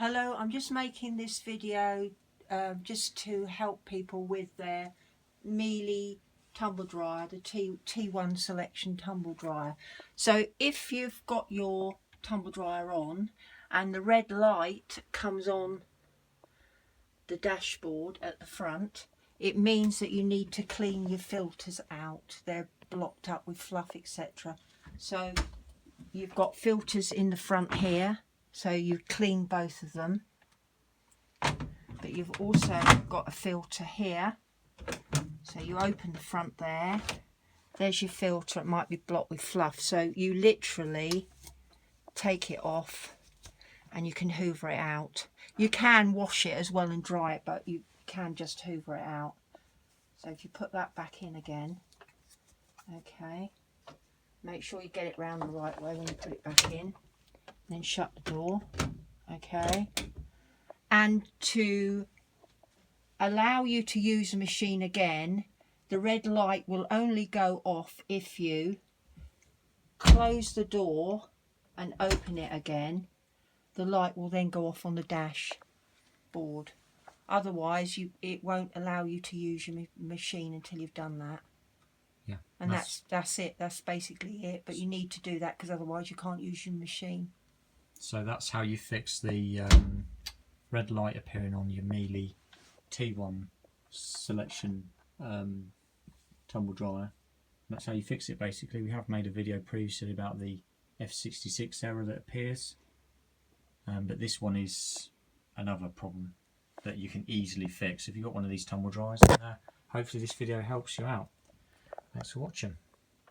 Hello, I'm just making this video just to help people with their Miele tumble dryer, the T1 selection tumble dryer. So if you've got your tumble dryer on and the red light comes on the dashboard at the front, it means that you need to clean your filters out. They're blocked up with fluff, etc. So you've got filters in the front here. So you clean both of them, but you've also got a filter here. So you open the front there, there's your filter. It might be blocked with fluff, so you literally take it off and you can hoover it out. You can wash it as well and dry it, but you can just hoover it out. So if you put that back in again, okay, make sure you get it round the right way when you put it back in. Then shut the door, okay. And to allow you to use the machine again, the red light will only go off if you close the door and open it again. The light will then go off on the dashboard. Otherwise, it won't allow you to use your machine until you've done that. Yeah, and that's it. That's basically it. But you need to do that because otherwise you can't use your machine. So that's how you fix the red light appearing on your Miele T1 selection tumble dryer. That's how you fix it basically. We have made a video previously about the F66 error that appears, but this one is another problem that you can easily fix if you've got one of these tumble dryers. And hopefully this video helps you out. Thanks for watching.